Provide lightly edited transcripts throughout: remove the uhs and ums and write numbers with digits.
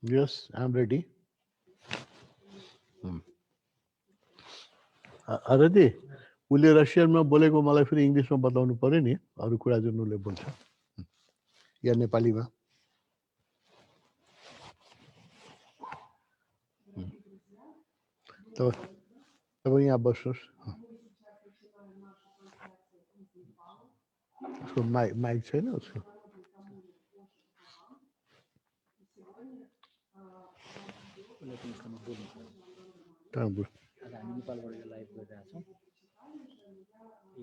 Yes, I'm ready. अरजी उसले रसियनमा बोलेको मलाई फेरि इङ्ग्लिसमा बताउनु पर्यो नि अरू कुरा जुन उसले बोल्छ या नेपालीमा तपाईँ यहाँ बस्नुहोस् उसको माइक छैन उसको आज हामी नेपालबाट यो लाइभ गरिरहेको छौँ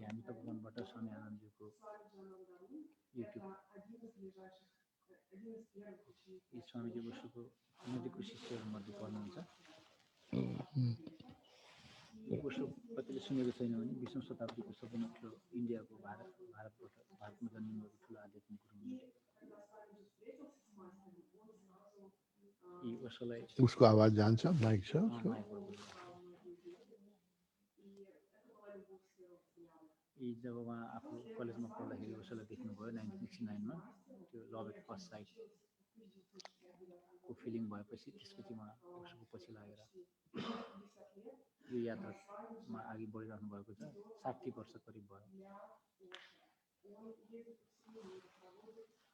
हामी तपोवनबाट स्वामी आनन्दजीको युट्युब यी स्वामीजी उसको नजिकको शिष्यहरूमध्ये पर्नुहुन्छ उसो कतिले सुनेको छैन भने 20औं शताब्दीको सबभन्दा ठुलो इन्डियाको भारतमा जन्मिनुभएको ठुलो आध्यात्मिक गुरु यी उसलाई उसको आवाज जान्छ माइक छ यी जब उहाँ आफू कलेजमा पढ्दाखेरि उसलाई देख्नुभयो 1969मा त्यो लभ एट फर्स्ट साइट को फिलिङ भएपछि त्यसपछि उहाँ उसको पछि लागेर यो यात्रामा अघि बढिराख्नु भएको छ 60 वर्ष करिब भयो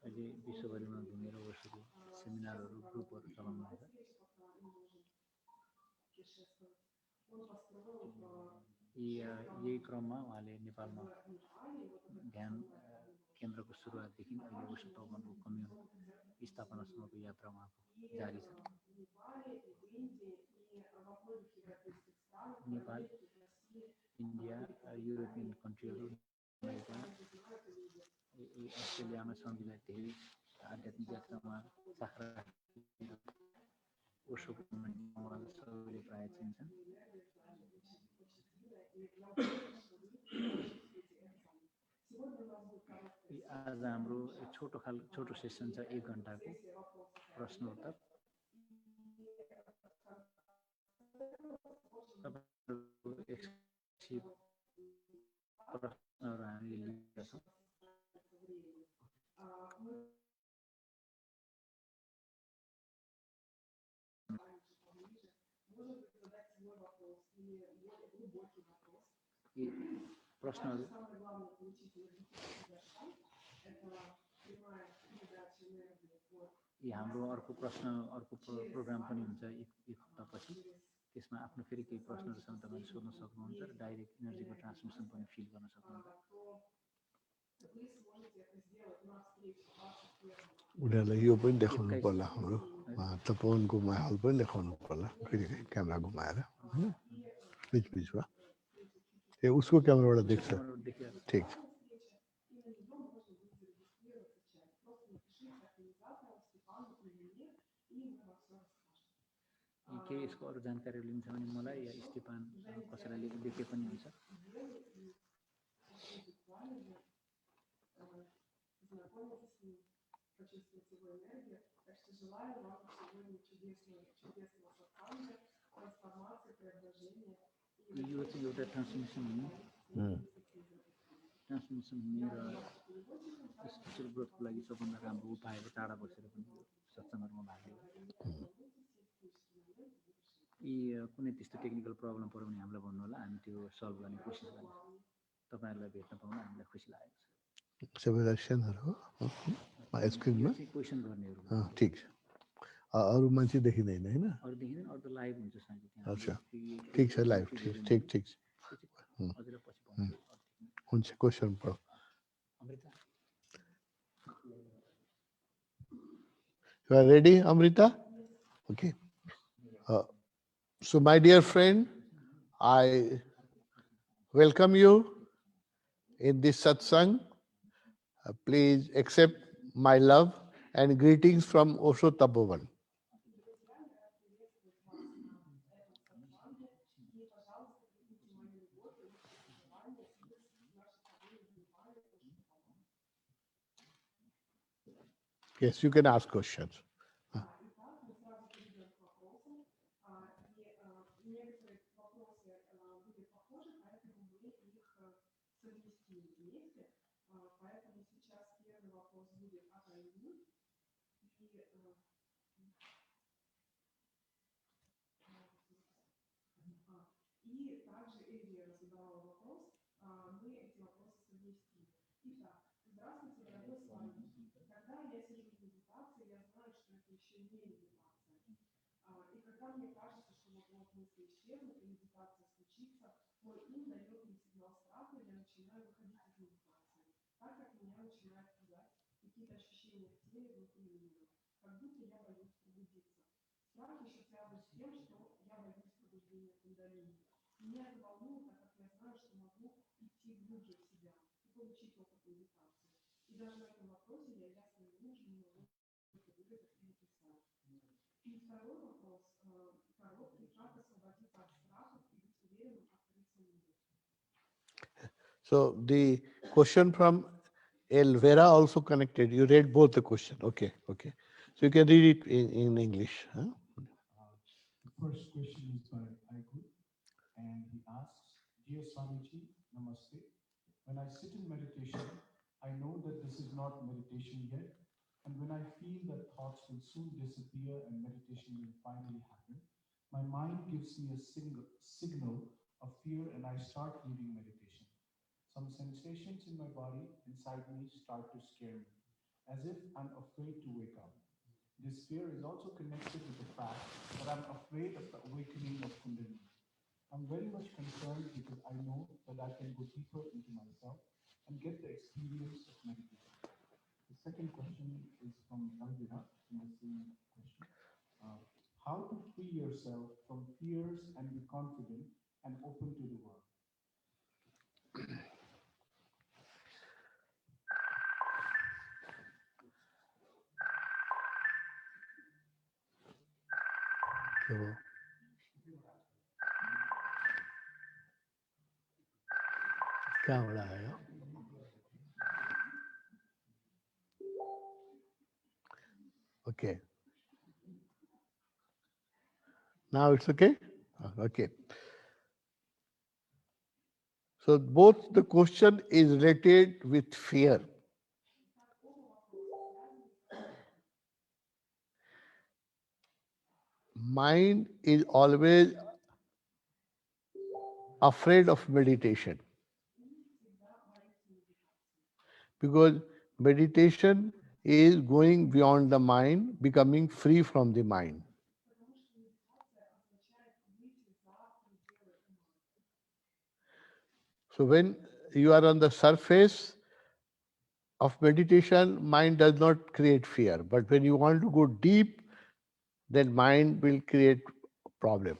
अहिले विश्वभरिमा घुमेर उसको सेमिनारहरू ग्रुपहरू चलाउनु हुन्छ यही क्रममा उहाँले नेपालमा ध्यान केन्द्रको सुरुवातदेखि अहिले उसो तपोवनको कम्युन स्थापनासम्मको यात्रा उहाँको जारी छ नेपाल इन्डिया युरोपियन कन्ट्रीहरू अस्ट्रेलियामा स्वामीलाई धेरै आध्यात्मिक यात्रामा साखा ओशोको सबैले प्रायः चिन्छन् आज हाम्रो छोटो सेसन छ 1 घण्टाको प्रश्नोत्तर प्रश्नहरू हामीले लिएका छौँ प्रश्नहरू हाम्रो अर्को प्रोग्राम पनि हुन्छ एक हप्तापछि त्यसमा आफ्नो फेरि केही प्रश्नहरू छन् तपाईले सोध्न सक्नुहुन्छ र डाइरेक्ट एनर्जीको ट्रान्समिसन पनि फिल गर्न सक्नुहुन्छ उनीहरूलाई यो पनि देखाउनु पर्ला हाम्रो तपोवनको माहौल पनि देखाउनु पर्ला फेरि क्यामेरा घुमाएर बिच बिचमा ए उसको क्यामेराबाट देख्छ ठिक छ केही यसको अरू जानकारीहरू लिन्छ भने मलाई या स्टेफान कसैलाई लेखे पनि हुन्छ यो चाहिँ एउटा ट्रान्समिसन हुने र स्पिरिचुअल ग्रोथको लागि सबभन्दा राम्रो उपाय हो टाढा बसेर पनि सत्सङ्गमा भाग लिनु यी कुनै त्यस्तो टेक्निकल प्रब्लम पऱ्यो भने हामीलाई भन्नु होला हामी त्यो सल्भ गर्ने कोसिस गर्छौँ तपाईहरुलाई भेट्न पाउन हामीलाई खुसी लागेको छ सबै दर्शनहरु स्क्रिनमा क्वेशन गर्नेहरु ठीक छ अरु मान्छे देखिदैन हैन अरु देखिदैन अरु त लाइभ हुन्छ सायद त्यहाँ अच्छा ठीक छ लाइभ ठीक छ हजुर पछि भन्नु हुन्छ क्वेशन पढ Amrita You are ready, Amrita? Okay. So, my dear friend, I welcome you in this satsang. Please accept my love and greetings from Osho Tapovan. Yes, you can ask questions. So the question from Elvera also connected. You read both the question. Okay, okay. So you can read it in English. Huh? The first question is by Aiku, and he asks, Dear Swamiji, Namaste. When I sit in meditation, I know that this is not meditation yet, and when I feel that thoughts will soon disappear and meditation will finally happen, my mind gives me a signal of fear and I start leading meditation. Some sensations in my body inside me start to scare me, as if I'm afraid to wake up. This fear is also connected with the fact that I'm afraid of the awakening of Kundalini. I'm very much concerned because I know that I can go deeper into myself and get the experience of meditation. The second question is from Alvira in the same question. Uh, how to free yourself from fears and be confident and open to the world? So, क्या हो रहा है? Okay. Now it's okay? Okay. So both the question is related with fear. Mind is always afraid of meditation because meditation is going beyond the mind, becoming free from the mind. So when you are on the surface of meditation, mind does not create fear. But when you want to go deep, then mind will create problem.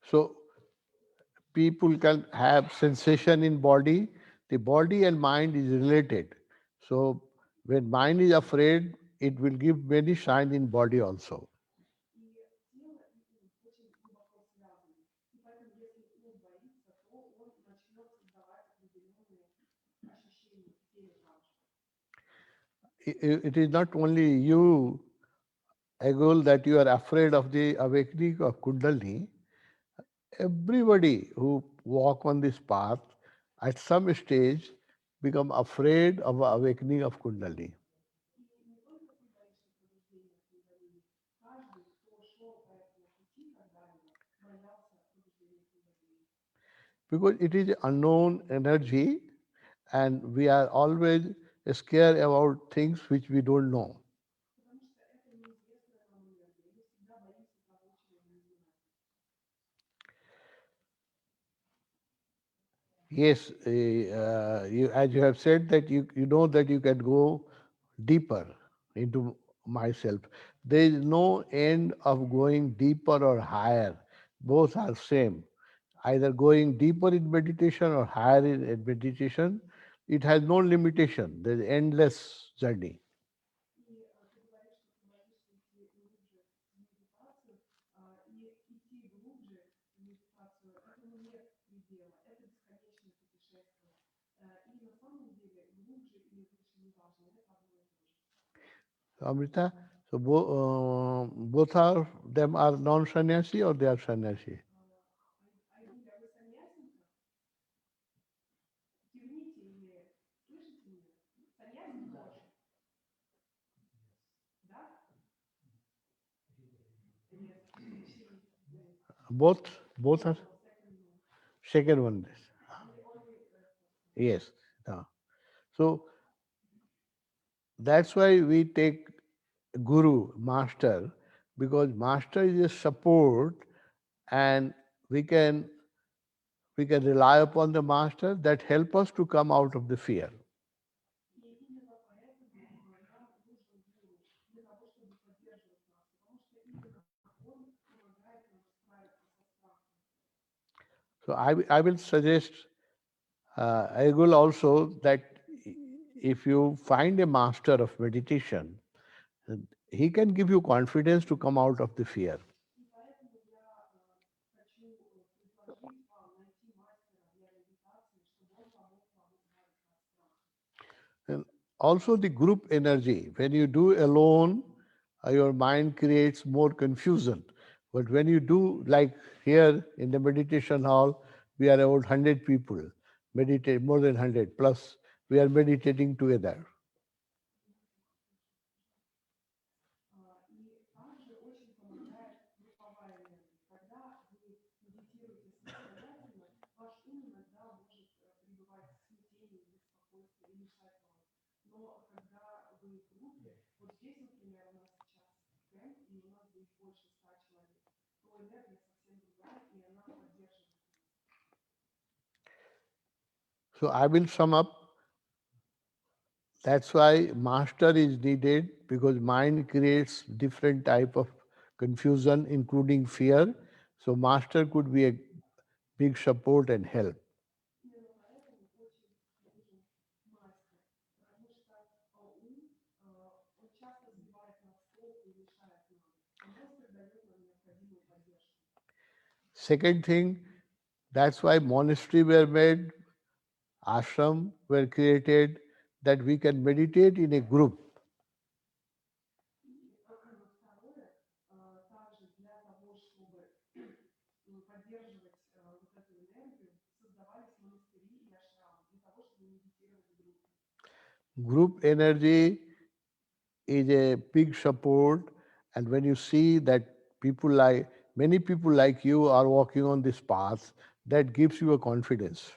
So people can have sensation in body. The body and mind is related. So when mind is afraid, it will give many signs in body also. It is not only you, Agul, that you are afraid of the awakening of Kundalini. Everybody who walk on this path at some stage become afraid of awakening of Kundalini. Because it is unknown energy and we are always scared about things which we don't know. Yes, as you have said that you know that you can go deeper into myself. There is no end of going deeper or higher. Both are same. Either going deeper in meditation or higher in meditation. It has no limitation. There is endless journey. Amrita, so both are them are non-sannyasi or they are sannyasi? Both are second one. Yes. No. So that's why we take guru, master, because master is a support, and we can rely upon the master that help us to come out of the fear. So I will suggest I will also that if you find a master of meditation, he can give you confidence to come out of the fear. And also the group energy. When you do alone, your mind creates more confusion. But when you do, like here in the meditation hall, we are about 100 people, meditate more than 100 plus. We are meditating together. So I will sum up. That's why master is needed, because mind creates different type of confusion, including fear. So master could be a big support and help. Second thing, that's why monastery were made, ashram were created, that we can meditate in a group. Group energy is a big support, and when you see that people like many people like you are walking on this path, that gives you a confidence.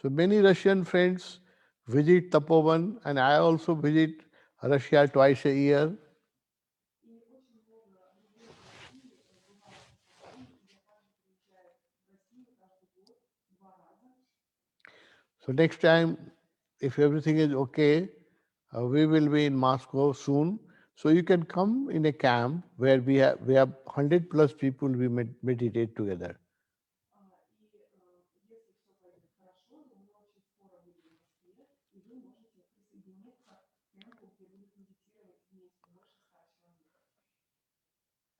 So many Russian friends visit Tapovan, and I also visit Russia twice a year. So next time, if everything is okay, we will be in Moscow soon. So you can come in a camp where we have 100 plus people we meditate together.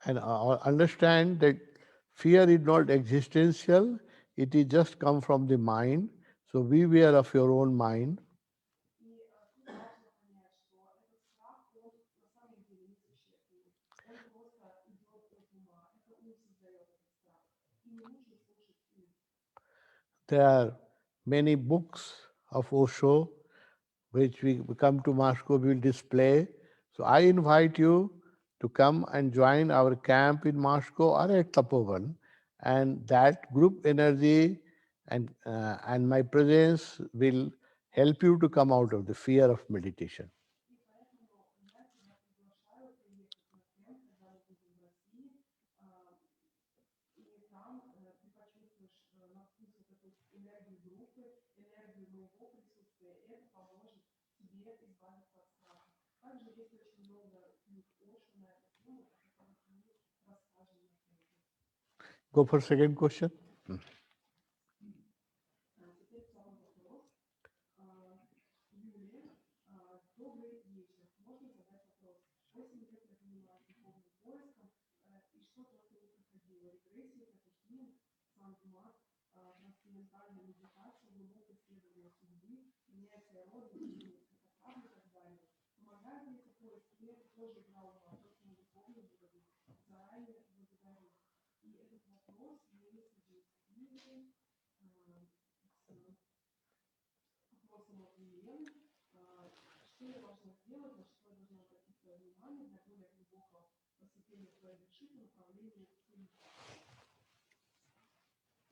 And understand that fear is not existential, it is just come from the mind. So be aware of your own mind. There are many books of Osho which we come to Moscow, we will display. So I invite you to come and join our camp in Moscow or at Tapovan, and that group energy and my presence will help you to come out of the fear of meditation. Go for second question.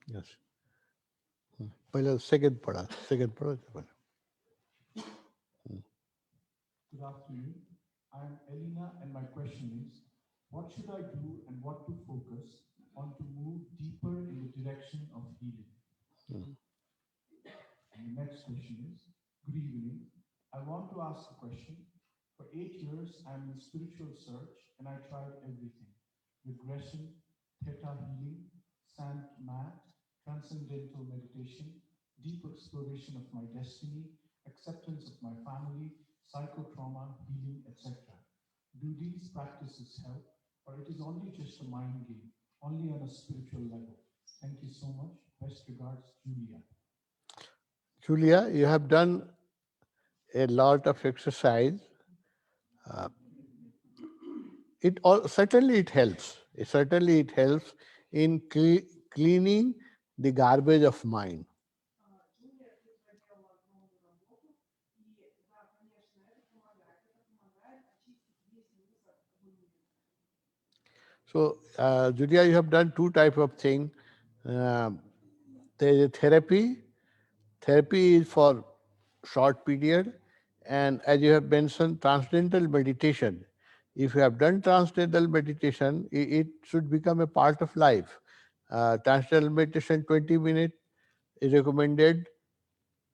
Yes. पहले second पढ़ा Good afternoon. I am Elena, and my question is, what should I do and what to focus on to move deeper in the direction of healing? And the next question is, good evening. I want to ask a question. For 8 years, I am in spiritual search and I tried everything. Regression, theta healing, sand mat, transcendental meditation, deep exploration of my destiny, acceptance of my family, psychotrauma, healing, etc. Do these practices help, or it is only just a mind game, only on a spiritual level? Thank you so much. Best regards, Julia. Julia, you have done a lot of exercise. Certainly it helps. Certainly it helps in cleaning the garbage of mind. So, Julia, you have done two type of thing. There is a therapy. Therapy is for short period, and as you have mentioned, transcendental meditation. If you have done transcendental meditation, it should become a part of life. Transcendental meditation, 20 minutes is recommended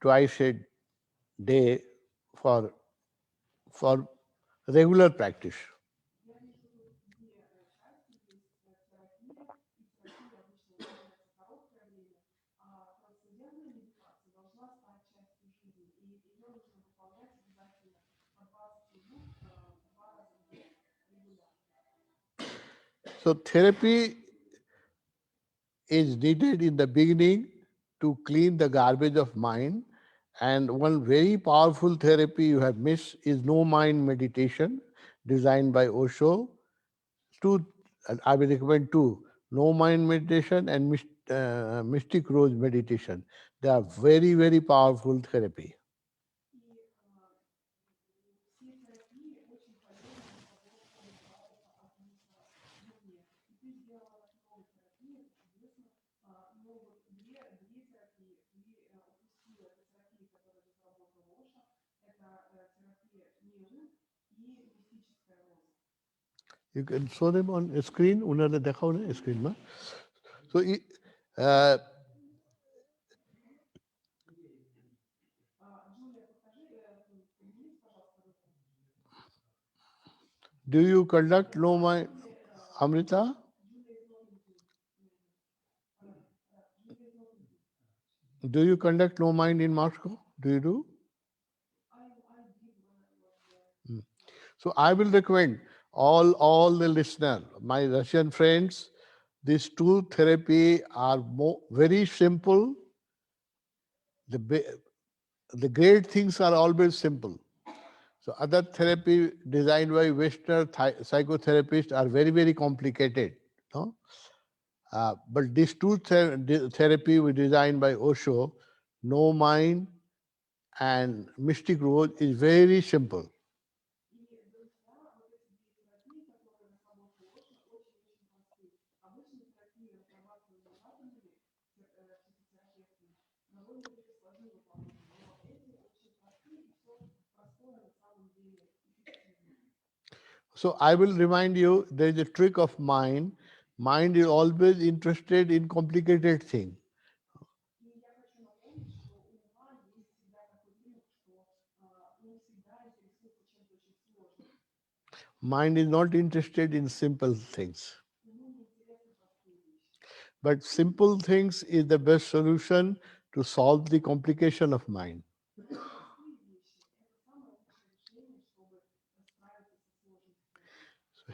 twice a day for for regular practice. So therapy is needed in the beginning to clean the garbage of mind. And one very powerful therapy you have missed is no mind meditation, designed by Osho. Two, I will recommend two: no mind meditation and mystic rose meditation. They are very, very powerful therapy. You can show them on a screen. उन्होंने देखा उन्हें screen में. So, uh, do you conduct no mind, Amrita? Do you conduct no mind in Moscow? Do you do? So I will recommend all the listeners, my Russian friends, these two therapy are very simple. The great things are always simple. So other therapy designed by Western psychotherapists are very, very complicated. No? But these two therapy were designed by Osho, no mind and mystic rose, is very simple. So I will remind you, there is a trick of mind. Mind is always interested in complicated things. Mind is not interested in simple things. But simple things is the best solution to solve the complication of mind.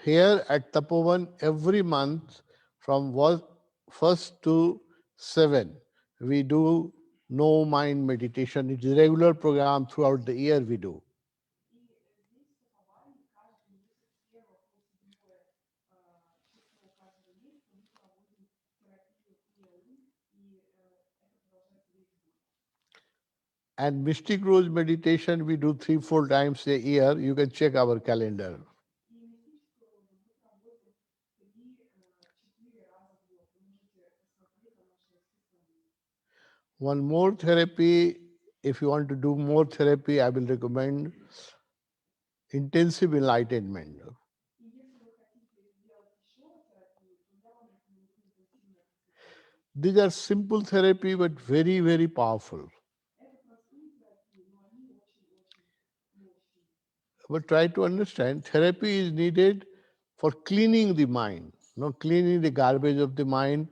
Here at Tapovan, every month from 1st to 7, we do no mind meditation. It is a regular program throughout the year we do. And Mystic Rose meditation we do 3-4 times a year. You can check our calendar. One more therapy, if you want to do more therapy, I will recommend intensive enlightenment. И если вы хотите сделать еще терапию, то я вам рекомендую интенсивное просветление. These are simple therapy, but very, very powerful. Это простые терапии, но они очень-очень мощные. But try to understand, therapy is needed for cleaning the mind, not cleaning the garbage of the mind,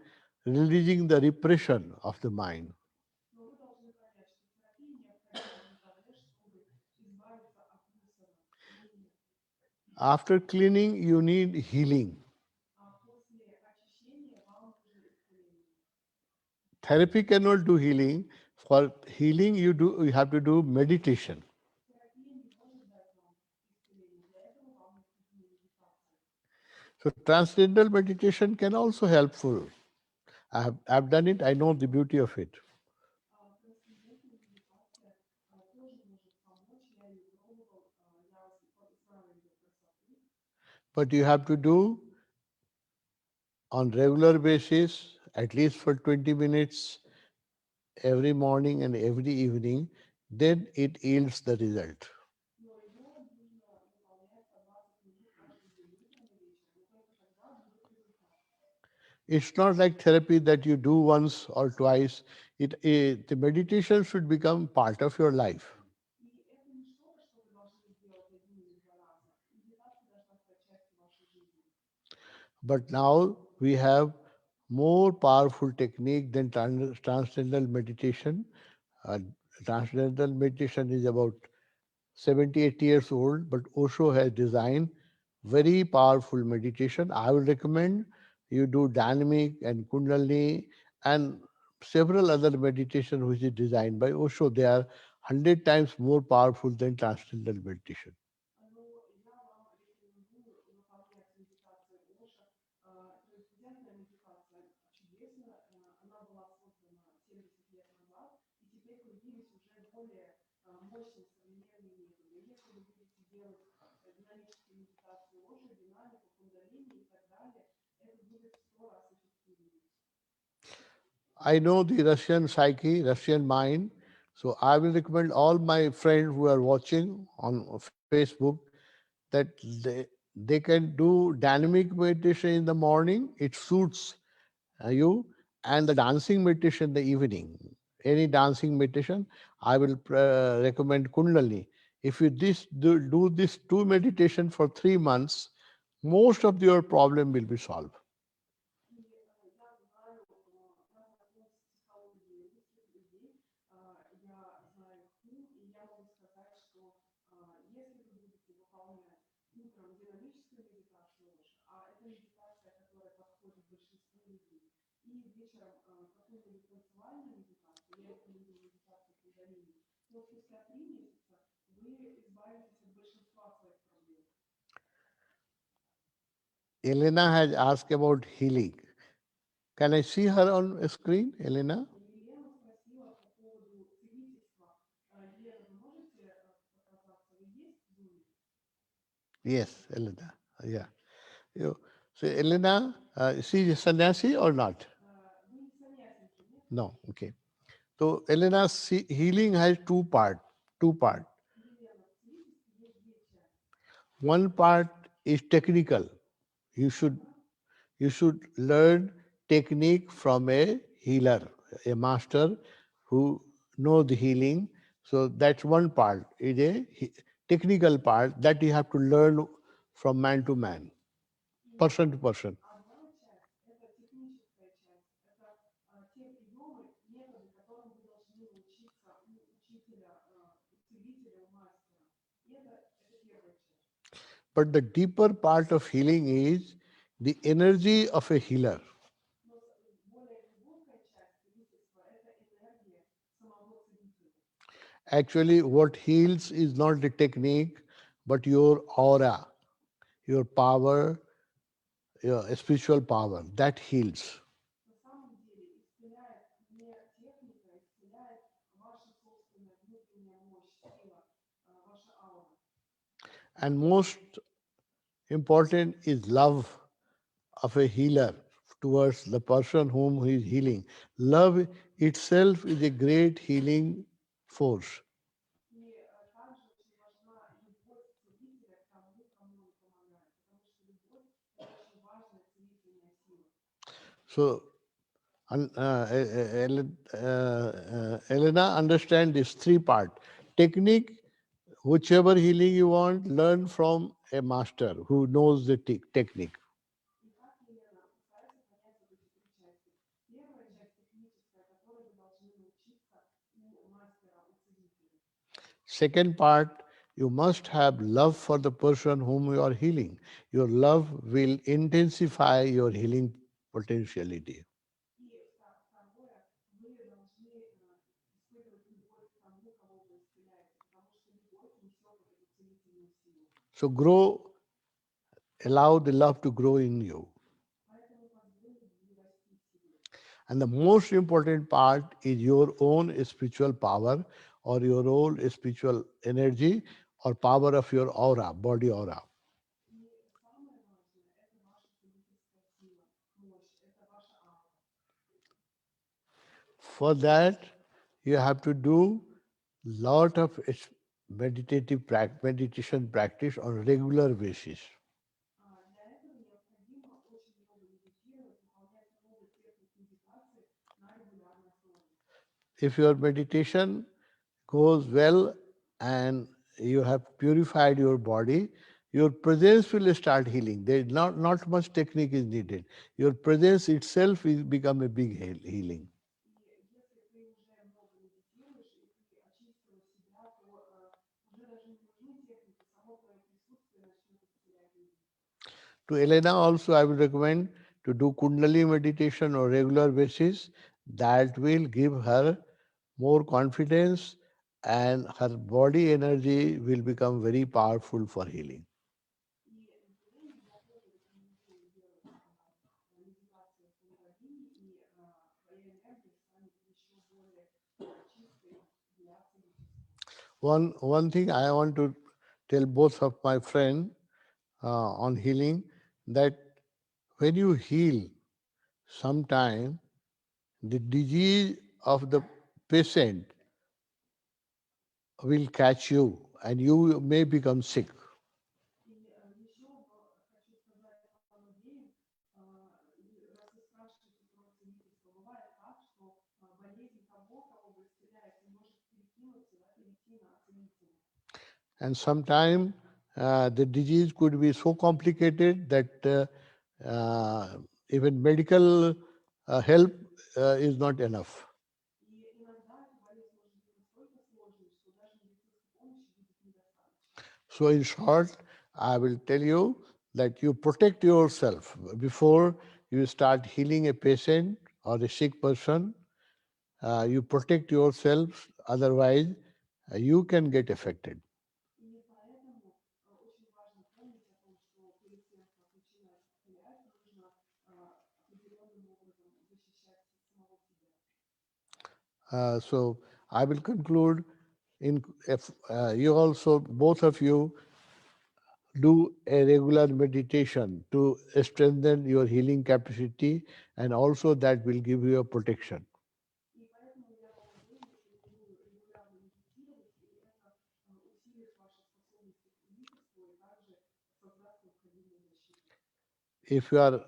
releasing the repression of the mind. Но вы должны понять, что терапия необходима для того, чтобы избавиться от мусора в уме. After cleaning, you need healing. А после очищения вам нужно исцеление. Therapy cannot do healing. For healing, you have to do meditation. Терапия не может дать вам исцеление. Для этого вам необходима медитация. So transcendental meditation can also helpful. I've done it. I know the beauty of it. Трансцендентная медитация тоже может помочь. Я ее пробовал, я сравниваю красоту. But you have to do on regular basis, at least for 20 minutes every morning and every evening, then it yields the result. Но ее нужно выполнять по 20 минут каждый день, утром и вечером. И только тогда будет результат. It's not like therapy that you do once or twice. The meditation should become part of your life. И это не что-то, что вы должны сделать один или два раза. Медитация должна стать частью вашей жизни. But now we have more powerful technique than transcendental meditation. Uh, Transcendental meditation is about 70, 80 years old, but Osho has designed very powerful meditation. I will recommend you do dynamic and kundalini and several other meditation which is designed by Osho. They are 100 times more powerful than transcendental meditation. Но я вам рекомендую выполнять медитацию Оша. Трансцендентная медитация чудесна. Она была создана 70 лет назад, и теперь появились уже более мощные современные методы. Если вы будете делать динамические медитации Оши, динамику, кундалини и так далее, это будет в 100 раз эффективнее. I know the Russian psyche, Russian mind. So I will recommend all my friends who are watching on Facebook that they can do dynamic meditation in the morning. It suits you, and the dancing meditation in the evening. Any dancing meditation, I will recommend Kundalini. If you do this two meditation for 3 months, most of your problem will be solved. И я знаю, я знаком с психологией русских людей, я знаю их ум, и я могу сказать, что если вы будете выполнять утром динамическую медитацию, это медитация, которая подходит большинству людей, и вечером какую-нибудь танцевальную медитацию, я рекомендую медитацию кундалини, то спустя 3 месяца вы избавитесь от большинства своих проблем. Elena has asked about healing. Can I see her on screen, Elena? Елена спросила по поводу целительства. Елена, вы можете показаться? Вы есть в Zoom? Yes, Elena. Yeah. So Elena, she is sannyasi or not? Вы не саньясинки, нет? No. Okay. So Elena, healing has two part. Two part. Елена, в целительстве есть две части. One part is technical. You should learn technique from a healer, a master who knows the healing. So that's one part. Is a technical part that you have to learn from man to man, person to person. Одна часть– это техническая часть. Это те приемы, методы, которым вы должны научиться у учителя, у целителя, у мастера. И это первая часть. But the deeper part of healing is the energy of a healer. Но более глубокая часть целительства– это энергия самого целителя. Actually, what heals is not the technique, but your aura, your power, your spiritual power. That heals. На самом деле исцеляет не техника, исцеляет ваша собственная внутренняя мощь, сила, ваша аура. And most important is love of a healer towards the person whom he is healing. Love itself is a great healing force. И также очень важна любовь целителя к тому, кому он помогает, потому что любовь– это очень важная целительная сила. So, Elena, understand this three part. Technique, whichever healing you want, learn from a master who knows the technique. И как Елена постарается понять вот эти три части. Первая часть техническая, которой вы должны научиться у мастера, у целителя. Second part, you must have love for the person whom you are healing. Your love will intensify your healing potentiality. И второе, вы должны испытывать любовь к тому, кого вы исцеляете, потому что любовь несет вот эту целительную силу. So grow, allow the love to grow in you. Поэтому позвольте ей расти в себе. And the most important part is your own spiritual power or your own spiritual energy or power of your aura, body aura. И самое важное– это ваша целительская сила, мощь, это ваша аура. For that, you have to do lot of meditation practice on regular basis. Для этого необходимо очень много медитировать, выполнять много техник медитации на регулярной основе. If your meditation goes well and you have purified your body, your presence will start healing. There is not much technique is needed. Your presence itself will become a big healing. И если ты уже много медитируешь, и ты очистила себя, то уже даже не нужны техники, само твое присутствие начнет исцелять людей. To Elena also I would recommend to do Kundalini meditation on regular basis. That will give her more confidence and her body energy will become very powerful for healing. И Елене я тоже рекомендую делать медитацию в Кундалини, и твоя энергия станет еще более чистой для целительства. One thing I want to tell both of my friends on healing, that when you heal, sometime the disease of the patient will catch you and you may become sick. И еще хочу сказать вам обеим, раз вы спрашиваете про целительство, бывает так, что болезнь того, кого вы исцеляете, может перекинуться, да, перейти на целителя. And sometime the disease could be so complicated that even medical help is not enough. И иногда эта болезнь может быть настолько сложной, что даже медицинской помощи будет недостаточно. So in short, I will tell you that you protect yourself before you start healing a patient or a sick person. You protect yourself, otherwise you can get affected. И поэтому очень важно помнить о том, что перед тем, как начинать исцелять, нужно определенным образом защищать самого себя. So I will conclude in if you also, both of you, do a regular meditation to strengthen your healing capacity, and also that will give you a protection. И поэтому я вам обеим рекомендую регулярно медитировать, и это усилит ваши способности к целительству и также создаст необходимую защиту. If you are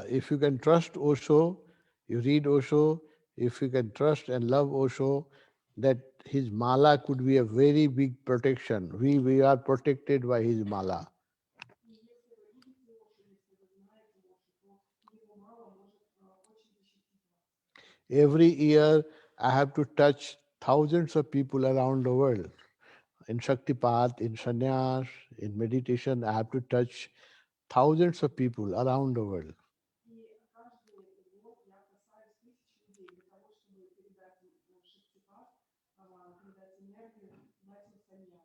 if you can trust Osho, you read Osho. If you can trust and love Osho, that his mala could be a very big protection. We are protected by his mala. И если вы любите Ошу, если вы знаете Ошу, то его мало может очень защитить вас. Every year, I have to touch thousands of people around the world. In Shaktipat, in Sannyas, in meditation, I have to touch thousands of people around the world. И каждый год я касаюсь тысяч людей для того, чтобы передать шестипад, передать энергию, дать им саньясу,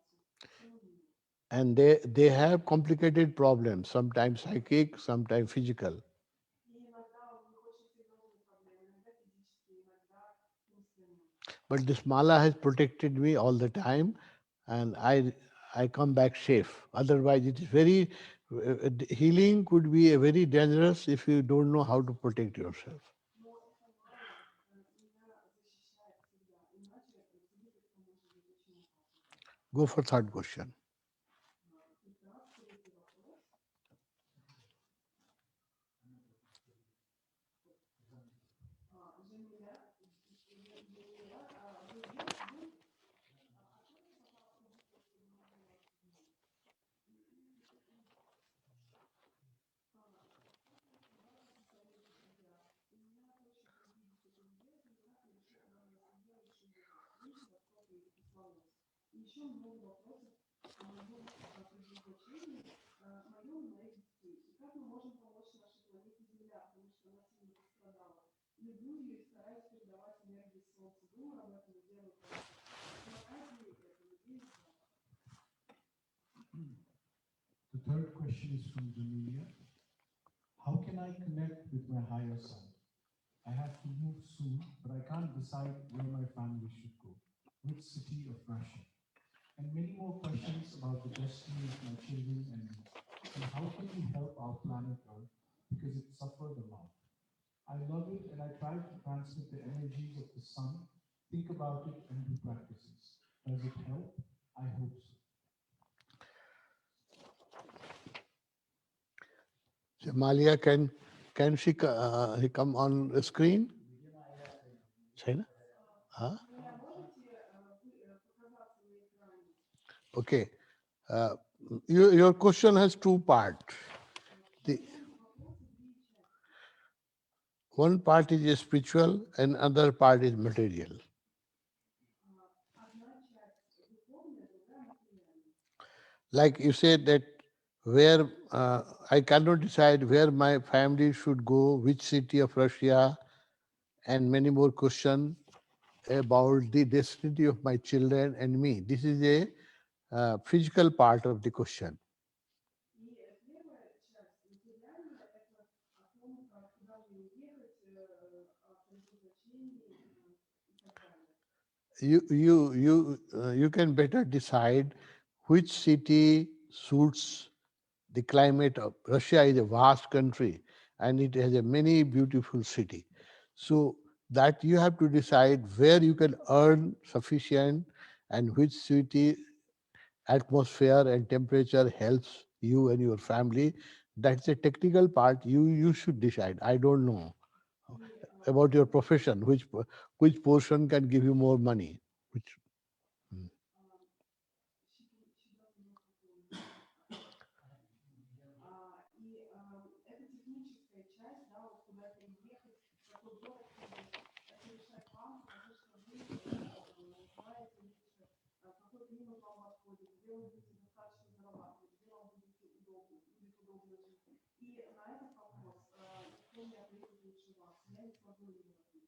всему миру. And they have complicated problems, sometimes psychic, sometimes physical. И иногда у них очень серьезные проблемы, иногда физические, иногда умственные. But this mala has protected me all the time, and I come back safe. Otherwise, it is very Healing could be a very dangerous if you don't know how to protect yourself. Но это мало меня защищает всегда, иначе тебе это может быть очень опасно. Go for third question. Итак, третий вопрос. Джамиля, еще много вопросов о моем предназначении, моем родителе. И как мы можем помочь нашей планете Земля, потому что она сильно пострадала. Люблю ее и стараюсь передавать энергию Солнца. Думаю об этом и делаю просто. Помогает ли это людей? The third question is from Jamelia. How can I connect with my higher self? I have to move soon, but I can't decide where my family should go, which city of Russia. And many more questions about the destiny of my children and me. And how can we help our planet Earth because it suffered a lot. I love it and I try to transmit the energies of the sun, think about it and do practices. Does it help? I hope so. Malia, can she come on the screen? China? Huh? Okay. Your question has two parts. The one part is spiritual and other part is material. Like you said that where I cannot decide where my family should go, which city of Russia, and many more questions about the destiny of my children and me. This is a physical part of the question. You can better decide which city suits the climate of Russia. Is a vast country and it has a many beautiful city. So that you have to decide where you can earn sufficient and which city atmosphere and temperature helps you and your family. That's a technical part. You should decide. I don't know about your profession, which portion can give you more money. Which Это техническая часть, да, вот куда переехать, какой город выбрать, это решать вам, потому что вы знаете лучше, какой климат вам подходит, где вы будете достаточно зарабатывать, где вам будет удобно жить. И на этот вопрос никто не ответит лучше вас. Я не смогу его ответить.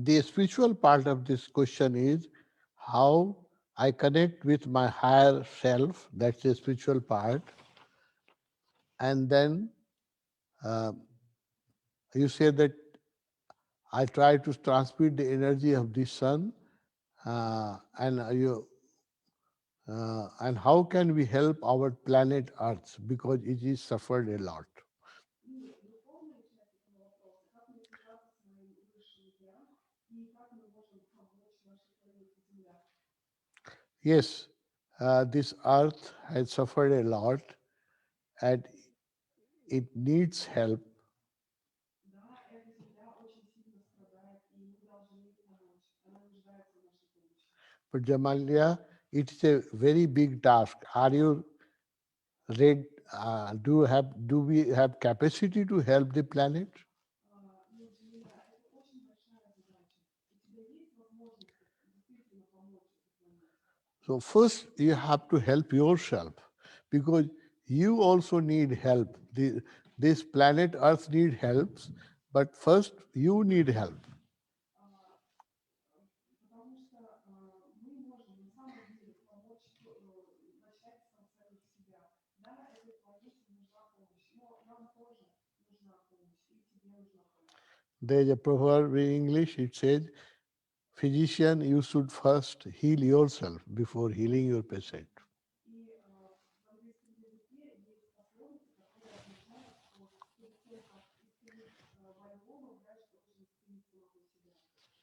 the spiritual part of this question is how I connect with my higher self. That's the spiritual part. And then you say that I try to transmit the energy of the sun, and how can we help our planet Earth because it is suffered a lot. И духовная часть этого вопроса, как мне связаться с моим высшим я, и как мы можем помочь нашей планете Земля. Yes, this Earth has suffered a lot, and it needs help. Да, эта Земля очень сильно страдает, и мы должны ей помочь. Она нуждается в нашей помощи. But Jamalia, it is a very big task. Are you ready? Do we have capacity to help the planet? Ну, Джамиля, это очень большая задача. У тебя есть возможность действительно помочь этой планете? So first you have to help yourself because you also need help. This planet Earth need help, but first you need help. Потому что мы можем на самом деле помочь начать самих себя. Да, этой планете нужна помощь, но нам тоже нужна помощь, и тебе нужна помощь. There is a proverb in English, it says, physician, you should first heal yourself before healing your patient. И в английском языке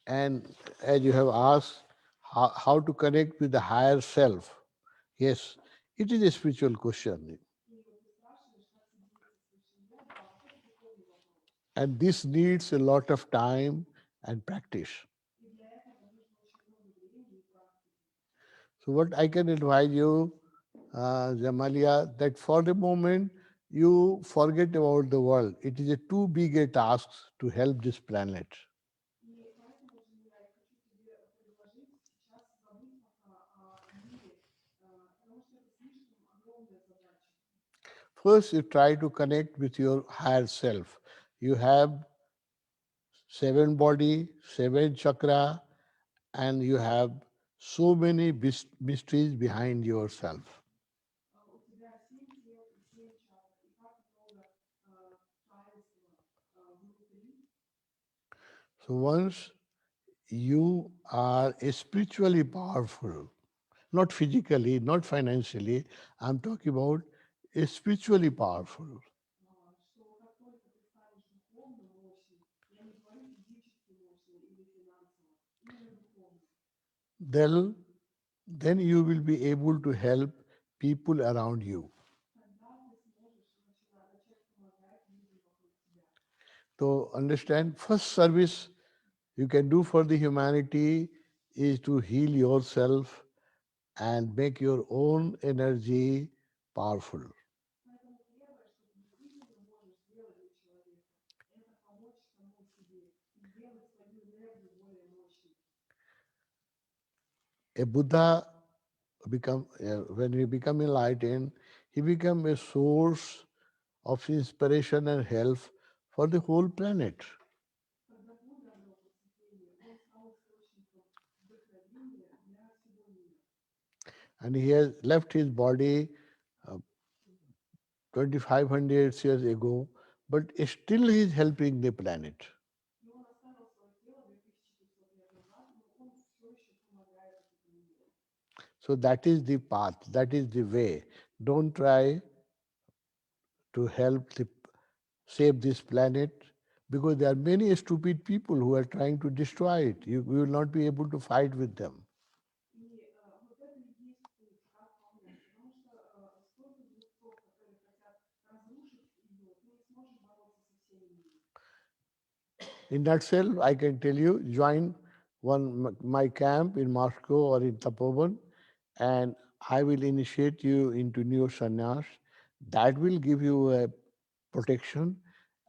And as you have asked, how to connect with the higher self. Yes, it is a spiritual question. И вот ты спрашиваешь, как соединиться с высшим я, да, вот это духовный вопрос. And this needs a lot of time and practice. И для этого нужно очень много времени и практики. So, what I can advise you, Jamalia, that for the moment you forget about the world. It is a too big a task to help this planet. И поэтому, Джамиля, я хочу тебе предложить сейчас забыть пока о мире, потому что это слишком огромная задача. First, you try to connect with your higher self. You have seven body, seven chakra, and you have so many mysteries behind yourself. У тебя 7 тел и 7 чакр, и как много таинства внутри. So once you are spiritually powerful, not physically, not financially, I'm talking about spiritually powerful. Что как только ты станешь духовно мощным, я не говорю физически мощным или финансово, именно духовно, Then, then you will be able to help people around you. тогда ты сможешь начать помогать людям вокруг тебя. So understand, first service you can do for the humanity is to heal yourself and make your own energy powerful. Поэтому первое, что ты действительно можешь сделать для человека, это помочь самому себе и сделать свою энергию более мощной. A Buddha when he become enlightened, he become a source of inspiration and help for the whole planet. Когда Будда обрел просветление, он стал источником вдохновения для всего мира. And he has left his body uh, 2500 years ago, but still he is helping the planet. И он оставил свое тело 2500 лет назад, но он все еще помогает этому миру. So that is the path, that is the way. Don't try to save this planet because there are many stupid people who are trying to destroy it. You will not be able to fight with them. И вот это и есть путь, как помочь. Потому что столько глупцов, которые хотят разрушить ее, ты не сможешь бороться со всеми ними. In nutshell, I can tell you, join my camp in Moscow or in Tapovan, and I will initiate you into new sannyas. That will give you a protection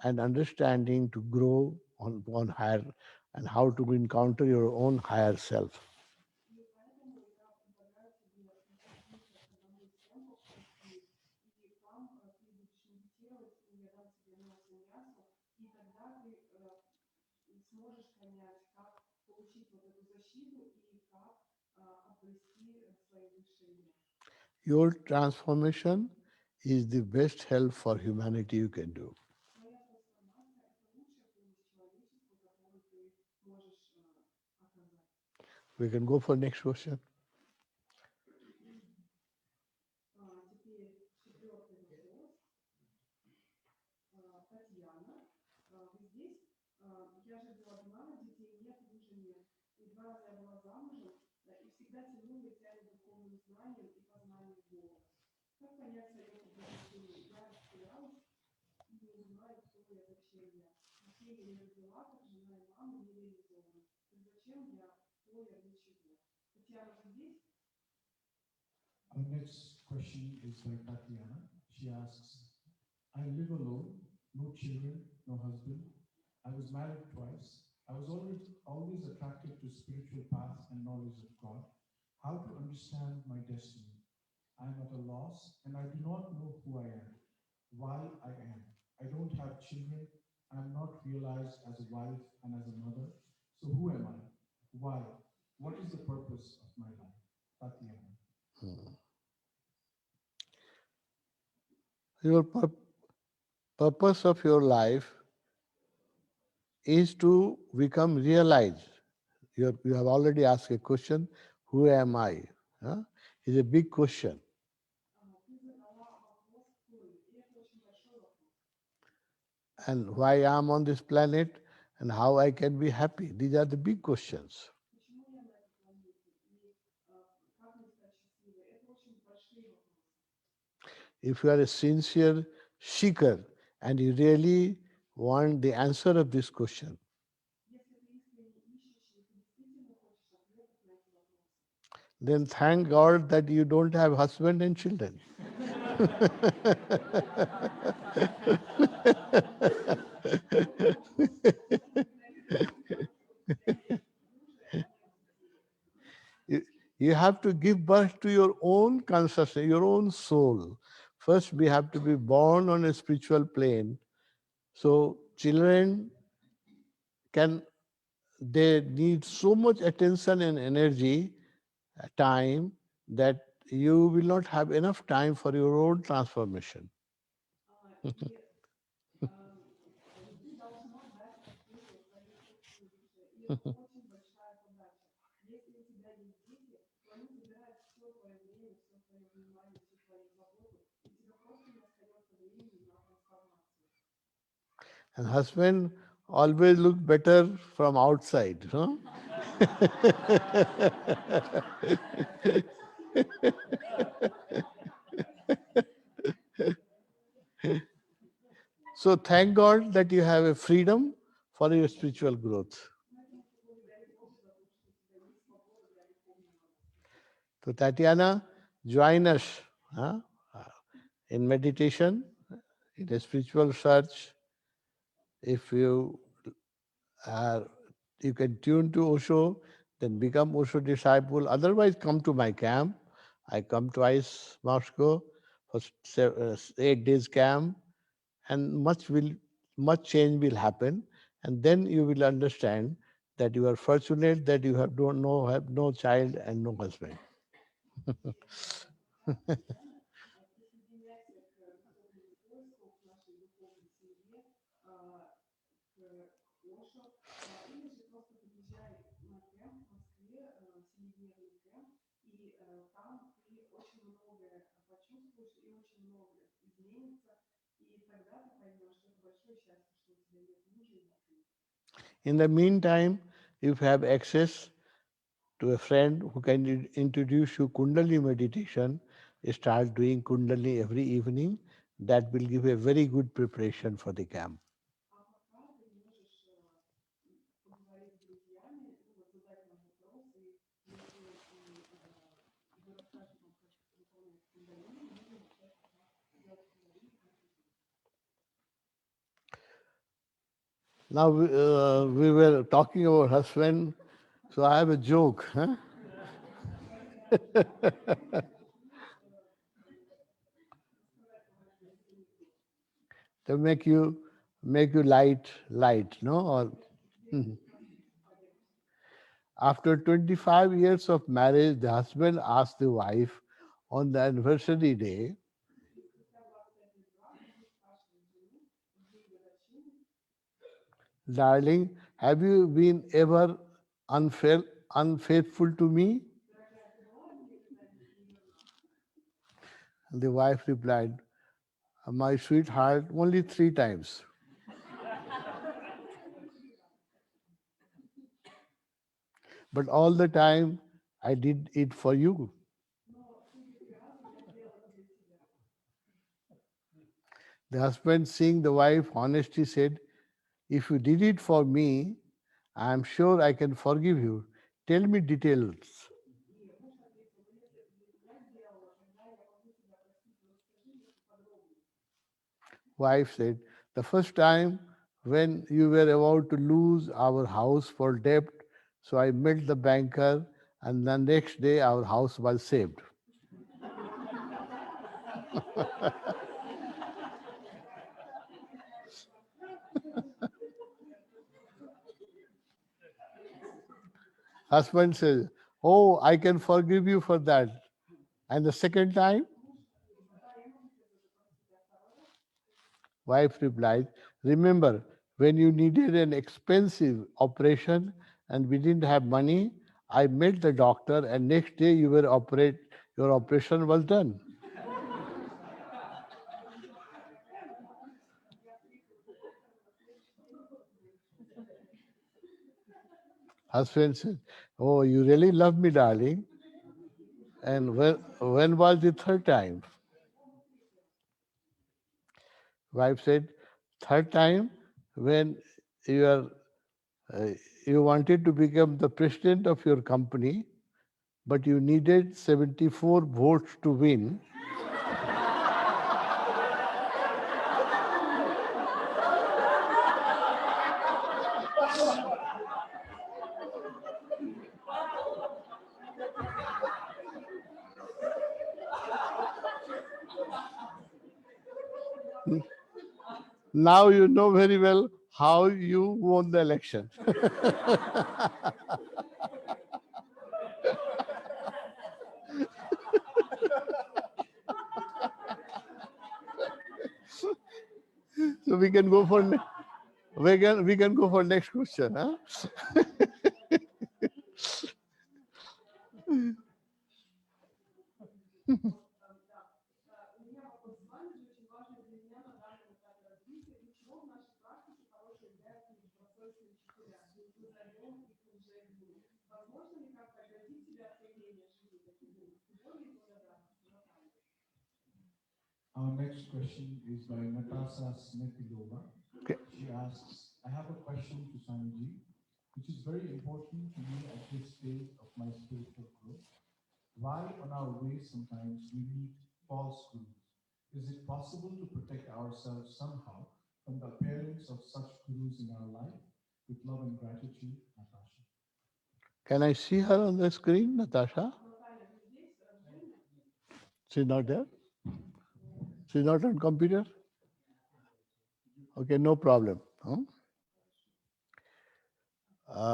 and understanding to grow on higher and how to encounter your own higher self. И поэтому я предлагаю тебе присоединиться к одному из кемпов в России, и там ты будешь медитировать, и я дам тебе неосаньясу, и тогда ты сможешь понять, как получить вот эту защиту и как обрести свои высшие я. Your transformation is the best help for humanity you can do. Твоя трансформация – это лучшая помощь человечеству, которую ты можешь оказать. We can go for next question. Теперь четвертый вопрос. Татьяна, вы здесь? Я живу одна, детей нет, мужа нет. И 2 раза я была замужем, и всегда тянула и тянет духовным знанием и познанием Бога. Как понять совет обозначения? Я растерялась и не знаю, кто я, зачем я. Детей я не родила, как жена и мама не реализованы. Так зачем я, кто я, для чего? Татьяна, вы здесь? Our next question is by Tatiana. She asks, I live alone, no children, no husband. I was married twice. I was always attracted to spiritual path and knowledge of God. How to understand my destiny? I am at a loss and I do not know who I am, why I am. I don't have children. I am not realized as a wife and as a mother. So who am I? Why? What is the purpose of my life? Tatiana. Your purpose of your life is to become realized. You have already asked a question, who am I? Huh? It's a big question. Ты задала вопрос, кто я. И это очень большой вопрос. And why I am on this planet? and how I can be happy? These are the big questions. Почему я на этой планете? И как мне стать счастливой? Это очень большие вопросы. If you are a sincere seeker and you really want the answer of this question, Если ты искренне ищешь, и ты действительно хочешь ответов на эти вопросы, then thank God that you don't have husband and children. you, you have to give birth to your own consciousness, your own soul. First, we have to be born on a spiritual plane. So children they need so much attention and energy, time, that you will not have enough time for your own transformation. и ты должна дать наследие своей собственной душе. И это очень большая задача. Если у тебя есть дети, то они забирают все твое время, все твое внимание, всю твою заботу, и тебе просто не остается времени на трансформацию. And husband always look better from outside. Huh? So thank God that you have a freedom for your spiritual growth. So Tatiana, join us huh, in meditation, in a spiritual search. If you are, you can tune to Osho, then become Osho disciple. Otherwise, come to my camp. I come twice Moscow for 8 days camp, and much change will happen, and then you will understand that you are fortunate that you have have no child and no husband. Присоединяйся к духовному поиску, к нашей духовной семье, к Ошу, или же просто приезжай на кемп в Москве, 7-дневный кемп, и там ты очень многое почувствуешь, и очень многое изменится, и тогда ты поймешь, что это большое счастье, что у тебя нет мужа и детей. In the meantime, if you have access to a friend who can introduce you Kundalini meditation, start doing Kundalini every evening. That will give a very good preparation for the camp. А пока ты можешь поговорить с друзьями, ну, вот задать нам вопросы, если вы расскажете нам, как выполнять кундалини, мы будем начать пока делать кундалини каждый день. Now we were talking about husband, so I have a joke. Huh? To make you light, no? Or, after 25 years of marriage, the husband asked the wife on the anniversary day, "Darling, have you been ever unfaithful to me?" And the wife replied, "My sweetheart, only 3 times." But all the time I did it for you. The husband, seeing the wife honesty, said, "If you did it for me, I am sure I can forgive you. Tell me details." Wife said, "The first time when you were about to lose our house for debt, so I met the banker, and the next day our house was saved." Husband says, "Oh, I can forgive you for that." And the second time, wife replied, "Remember when you needed an expensive operation and we didn't have money, I met the doctor, and next day your operation was done." Husband said, "Oh, you really love me, darling." And when was the third time? Wife said, "Third time when you are uh, you wanted to become the president of your company, but you needed 74 votes to win." Now you know very well how you won the election. So we can go for we can go for next question, huh? У меня вопрос с вами же очень важный для меня на данном этапе развития. Для чего в нашей практике хорошие являются добросовестные учителя? Назовем их лжегуру. Возможно ли как-то оградить себя от появления жизни таких гуру? Более благодарности. Our next question is by Natasha Smithilova. Okay. She asks, I have a question to Swamiji, which is very important to me at this stage of my spiritual growth. Why on our way sometimes we meet false gurus? Is it possible to protect ourselves somehow from the appearance of such gurus in our life? With love and gratitude, Natasha. Can I see her on the screen, Natasha? She's not there? She's not on computer? Okay, no problem. Huh?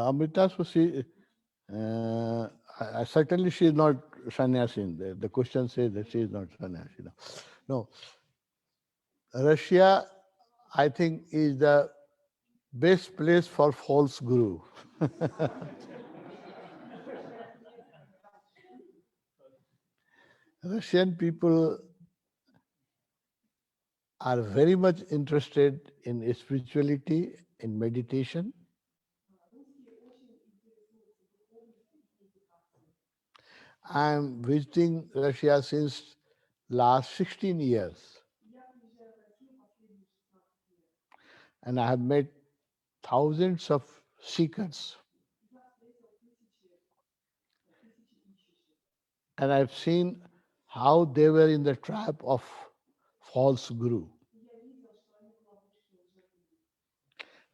Amrita, so certainly she is not sannyasin. The question says that she is not sannyasi. No. Russia, I think, is the best place for false guru. Russian people are very much interested in spirituality, in meditation. I'm visiting Russia since last 16 years, and I have met thousands of seekers. And I've seen how they were in the trap of false guru.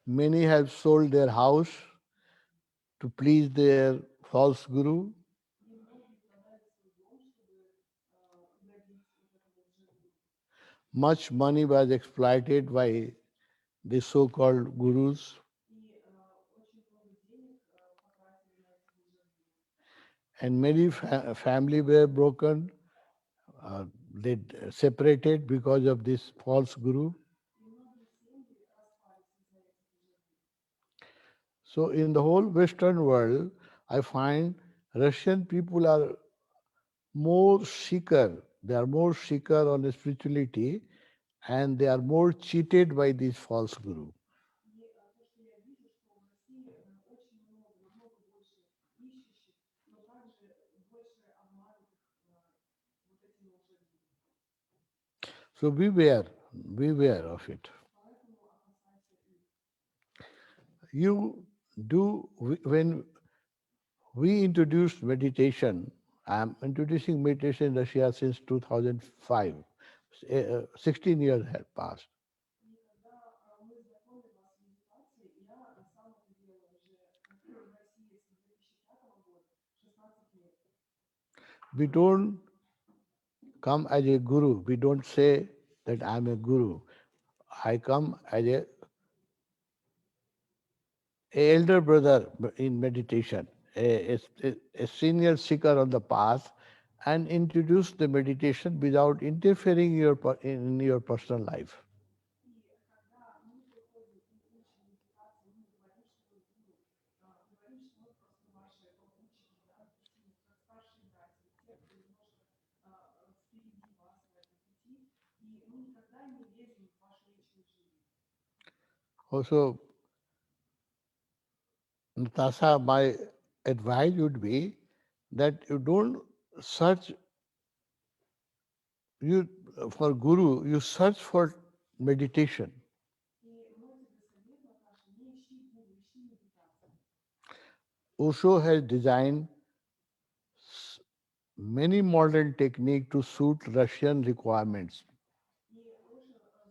Many have sold their house to please their false guru. Much money was exploited by the so-called gurus. And many family were broken. They separated because of this false guru. So in the whole Western world, I find Russian people are more seeker. They are more seeker on spirituality, and they are more cheated by this false guru. So beware of it. You do, when we introduced meditation, I'm introducing meditation in Russia since 2005. 16 years have passed. We don't come as a guru. We don't say that I'm a guru. I come as a elder brother in meditation, a senior seeker on the path, and introduce the meditation without interfering in your personal life. Also, Natasha, my advice would be that you don't search you for guru, you search for meditation. И мой тебе совет, Наташа, не ищи гуру, ищи медитацию. Osho has designed many modern techniques to suit Russian requirements. И Оша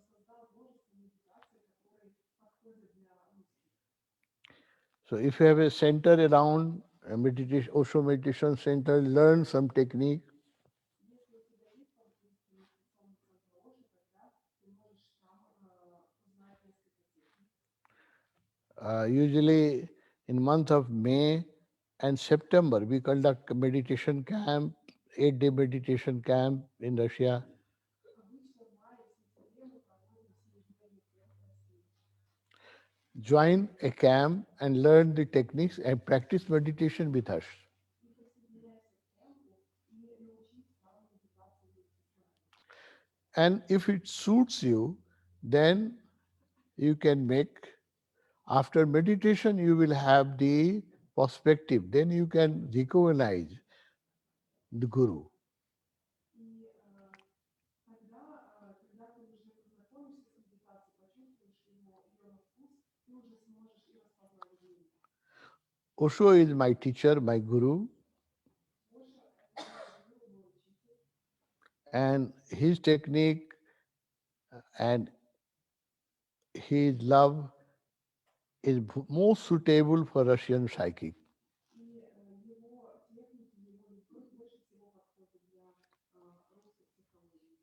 создал множество медитаций, которые подходят для русских. So if you have a center around a meditation, Osho meditation center, learn some technique. Если у тебя есть поблизости медитационный центр Оши, тогда ты можешь там узнать несколько техник. Usually in month of May and September, we conduct a meditation camp, 8-day meditation camp in Russia. Обычно в мае и сентябре мы проводим 7-дневный кемп в России. Join a camp and learn the techniques and practice meditation with us. И присоединяйся к кемпу и научись правильно медитации вместе с нами. And if it suits you, then you can make, after meditation, you will have the perspective. Then you can recognize the Guru. И тогда, когда ты уже познакомишься с медитацией, почувствуешь ее на вкус, ты уже сможешь и распознать гуру. Osho is my teacher, my Guru, Оша– это мой гуру, мой учитель, and his technique and his love is most suitable for Russian psychic. и его техники, его любовь больше всего подходят для русской психологии.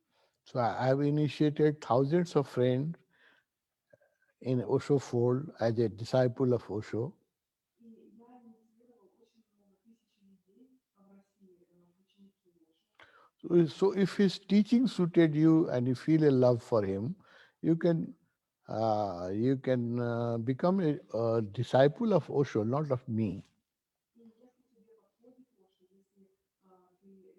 So I have initiated thousands of friends in Osho fold as a disciple of Osho. И я инициировал очень много тысяч людей в России в ученики Оши. So if his teaching suited you and you feel a love for him, you can become a disciple of Osho, not of me. И если тебе подходит Оша, если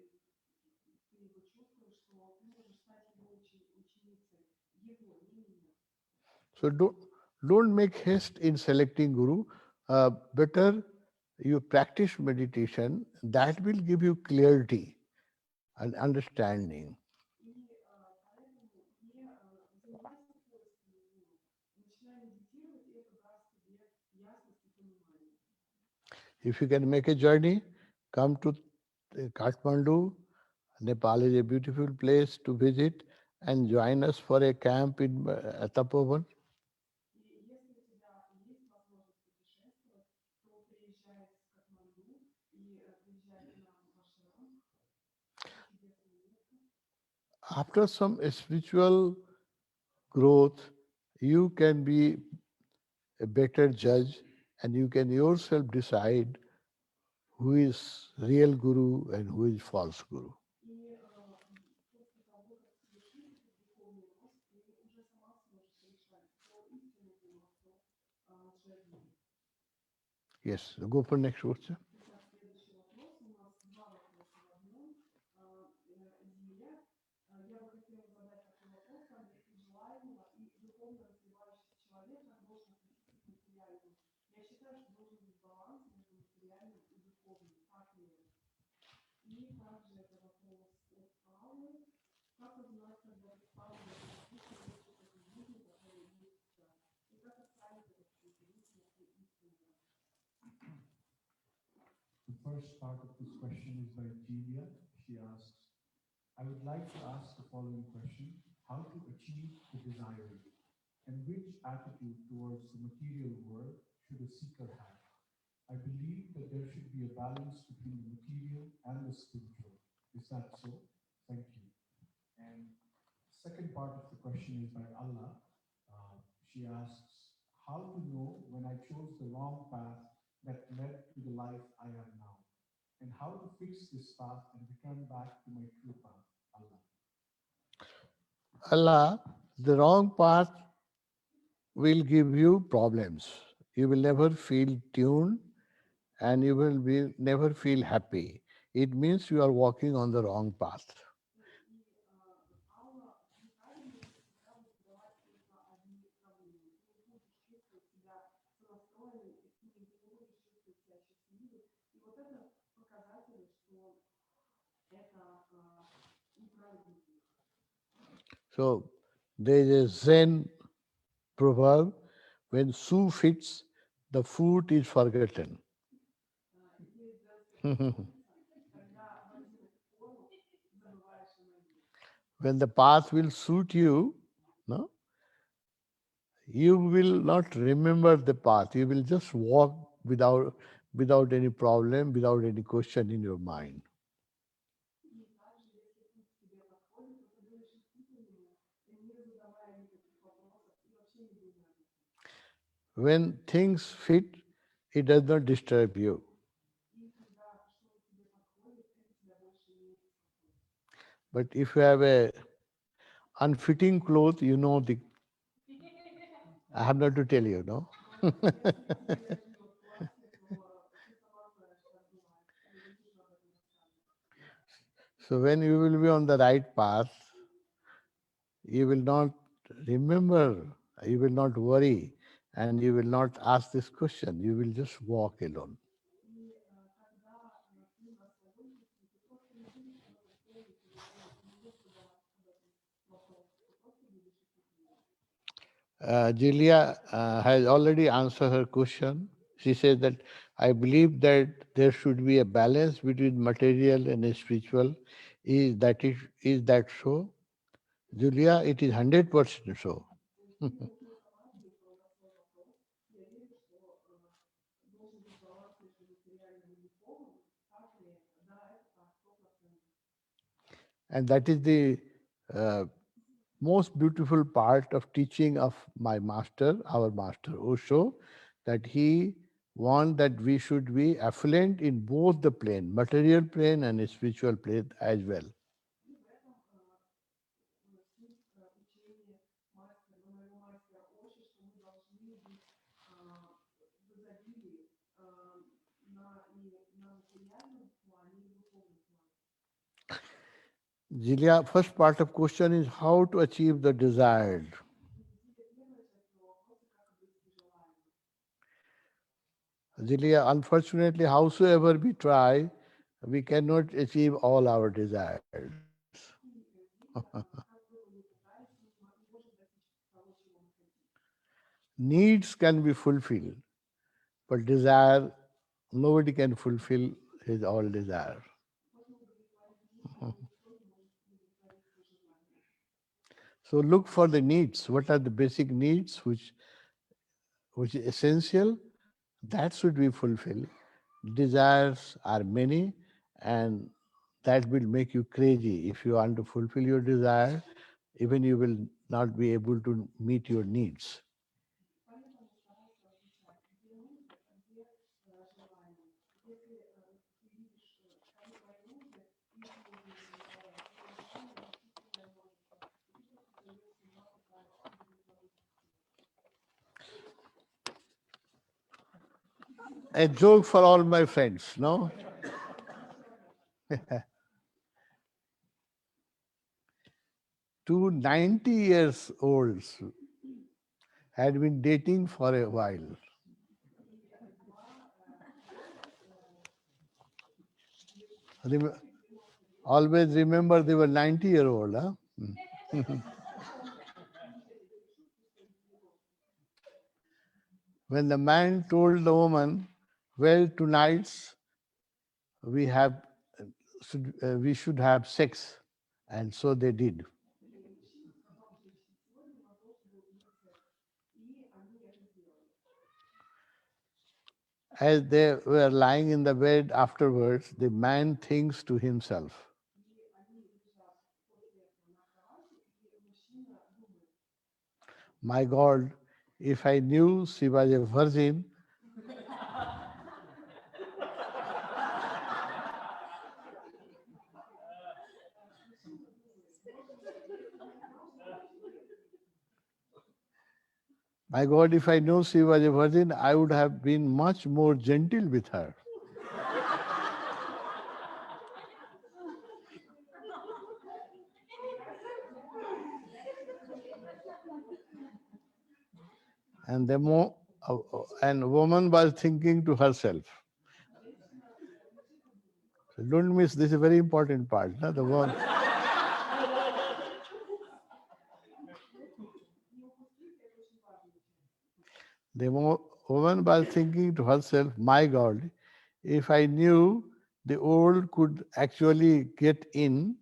ты его чувствуешь, то ты можешь стать его ученицей, его, не меня. So don't make haste in selecting guru. Better you practice meditation. That will give you clarity and understanding. И поэтому не занимайся поисками гуру. Начинай медитировать, и это даст тебе ясность и понимание. If you can make a journey, come to Kathmandu. Nepal is a beautiful place to visit and join us for a camp in Tapovan. И если у тебя есть возможность путешествовать, то приезжай в Катманду и приезжай к нам в Ашрам. Это чудесное место. After some spiritual growth, you can be a better judge and you can yourself decide who is real guru and who is false guru. И после того, как совершишь этот духовный рост, ты уже сама сможешь решать, кто истинный гуру, а кто лжегуру. Yes, go for next question. Итак, следующий вопрос. У нас два вопроса в одном. Зия, я бы хотела задать такой вопрос. Как достичь желаемого и духовно развивающийся человек, как должен относиться к материальному? Я считаю, что должен быть баланс между материальным и духовным. Как ли это? И также это вопрос от Аллы. Как узнать, когда ты стал действительно лучше к этой жизни, которая есть сейчас? И как отправить этот путь личности истинного? The first part of this question is by Julia. She asks, I would like to ask the following question: how to achieve the desired, and which attitude towards the material world should a seeker have? I believe that there should be a balance between the material and the spiritual. Is that so? Thank you. And second part of the question is by Allah. She asks, how to know when I chose the wrong path that led to the life I have now? And how to fix this path and return back to my true path? Allah. Allah, the wrong path will give you problems. You will never feel tuned and you will never feel happy. It means you are walking on the wrong path. И Алла неправильно это всегда будет давать только одни проблемы. Ты не будешь чувствовать себя сонастроенным, и ты не будешь So there is a Zen proverb, when shoe fits, the foot is forgotten. When the path will suit you, no, you will not remember the path. You will just walk without any problem, without any question in your mind. When things fit, it does not disturb you. But if you have a unfitting cloth, you know the. I have not to tell you, no. So when you will be on the right path, you will not remember, you will not worry, and you will not ask this question. You will just walk alone. Julia has already answered her question. She says that I believe that there should be a balance between material and spiritual. Is that so? Julia, it is 100% so. And that is the uh, most beautiful part of teaching of my master, our master Osho, that he want that we should be affluent in both the plane, material plane and spiritual plane as well. Julia, first part of question is how to achieve the desired. Julia, unfortunately, howsoever we try, we cannot achieve all our desires. Needs can be fulfilled, but desire, nobody can fulfill his all desire. So look for the needs. What are the basic needs which is essential? That should be fulfilled. Desires are many, and that will make you crazy. If you want to fulfill your desire, even you will not be able to meet your needs. A joke for all my friends, no? Two 90 years olds had been dating for a while. Always remember they were 90-year-old. Huh? When the man told the woman, well, tonight we have we should have sex, and so they did. As they were lying in the bed afterwards, the man thinks to himself, my God, if I knew she was a virgin, my God, if I knew she was a virgin, I would have been much more gentle with her. And and woman was thinking to herself. So don't miss this is a very important part. No? The one. The woman was thinking to herself, my God, if I knew the old could actually get in,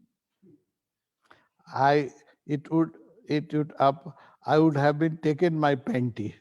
I it would up I would have been taken my panty.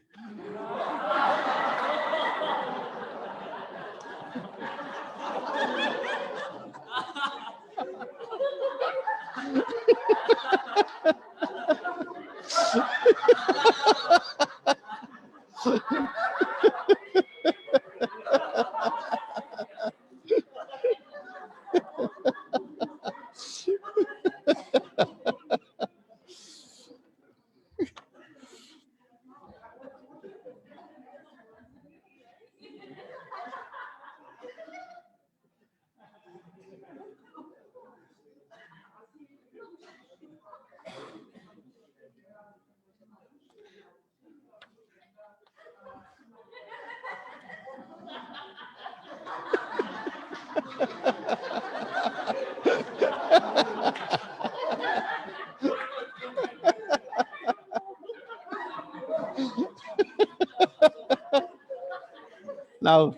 Now,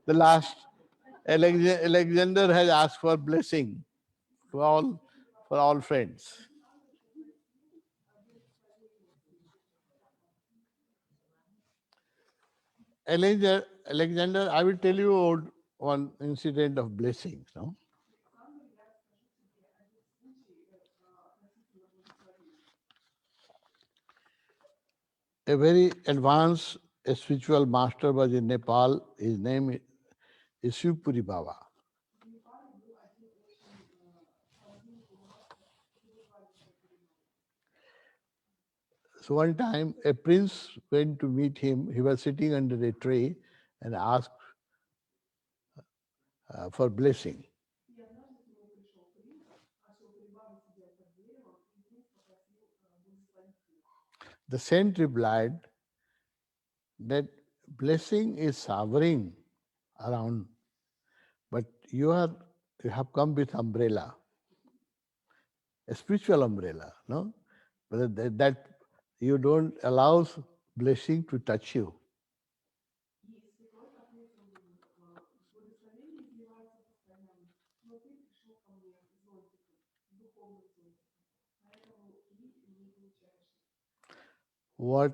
the last, Alexander has asked for blessing for all friends. Alexander, I will tell you one incident of blessings. No? A very advanced spiritual master was in Nepal. His name is Shivpuri Baba. So one time a prince went to meet him. He was sitting under a tree and asked for blessing. The saint replied that blessing is sovereign around, but you have come with umbrella, a spiritual umbrella, no? But that you don't allow blessing to touch you. What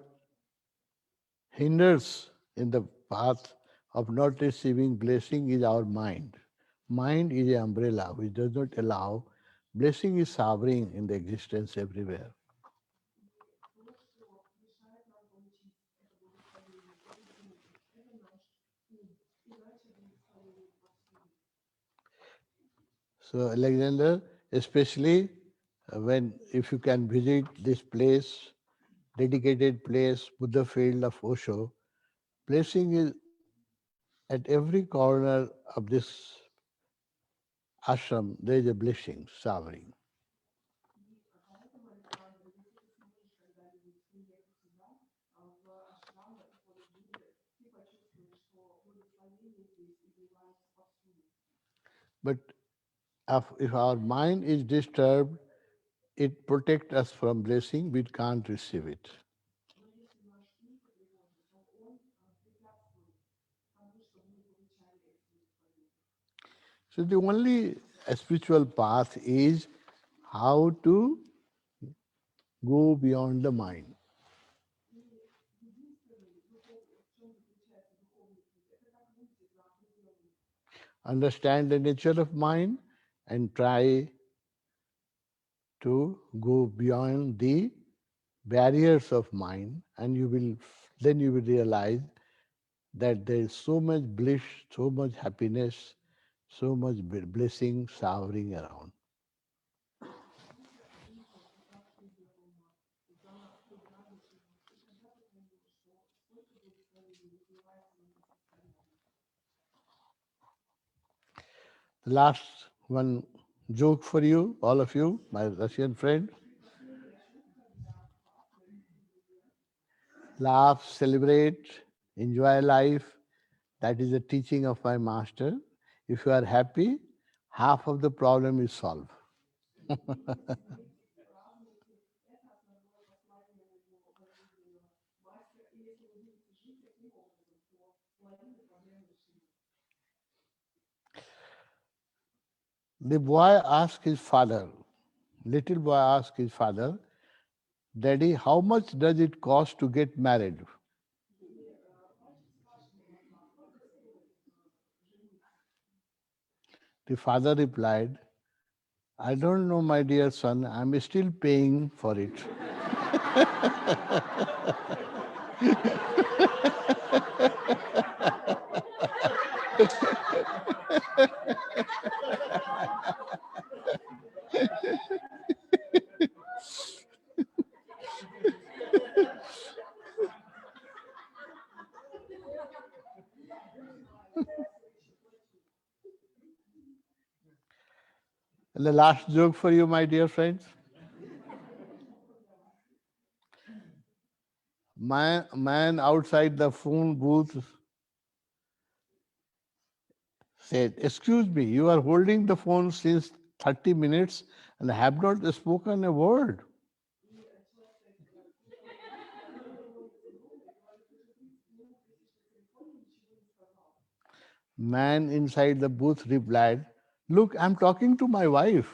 hinders in the path of not receiving blessing is our mind. Mind is an umbrella which does not allow. Blessing is sovereign in the existence everywhere. So Alexander, especially if you can visit this place, dedicated place, Buddha field of Osho, blessing is at every corner of this ashram, there is a blessing, sovereign. But if our mind is disturbed, it protects us from blessing, we can't receive it. So the only spiritual path is how to go beyond the mind. Understand the nature of mind and try to go beyond the barriers of mind, and then you will realize that there is so much bliss, so much happiness, so much blessing showering around. The last one joke for you, all of you, my Russian friend. Laugh, celebrate, enjoy life. That is the teaching of my master. If you are happy, half of the problem is solved. The boy asked his father, little boy asked his father, Daddy, how much does it cost to get married? The father replied, I don't know, my dear son, I'm still paying for it. And the last joke for you, my dear friends. Man outside the phone booth said, Excuse me, you are holding the phone since 30 minutes and have not spoken a word. Man inside the booth replied, Look, I'm talking to my wife.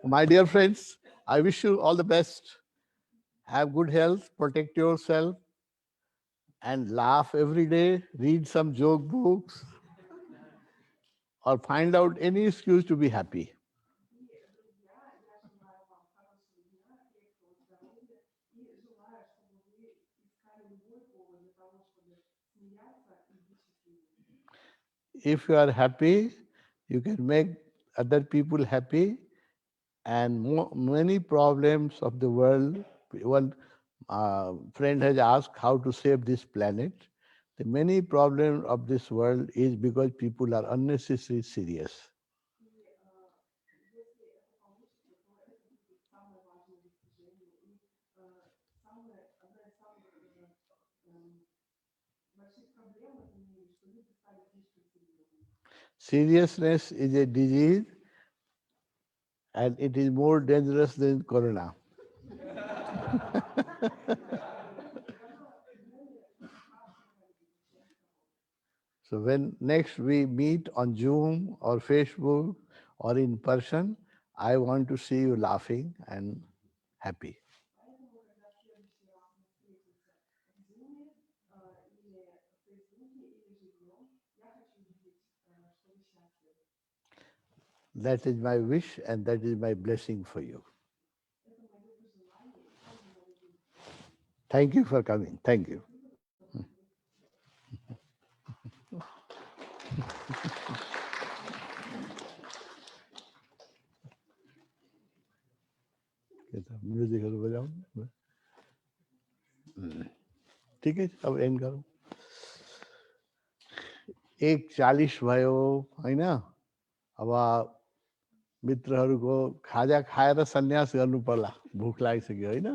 My dear friends, I wish you all the best. Have good health, protect yourself, and laugh every day. Read some joke books or find out any excuse to be happy. If you are happy, you can make other people happy, and many problems of the world. One friend has asked how to save this planet. The many problems of this world is because people are unnecessarily serious. Seriousness is a disease and it is more dangerous than corona. So when next we meet on Zoom or Facebook or in person, I want to see you laughing and happy. That is my wish and that is my blessing for you. Thank you for coming. Thank you. म्युजिकहरू बजाऊ ठिक है अब end गरौँ 1:40 भयो होइन अब मित्रहरूको खाजा खाएर सन्यास गर्नु पर्ला भुख लागिसक्यो होइन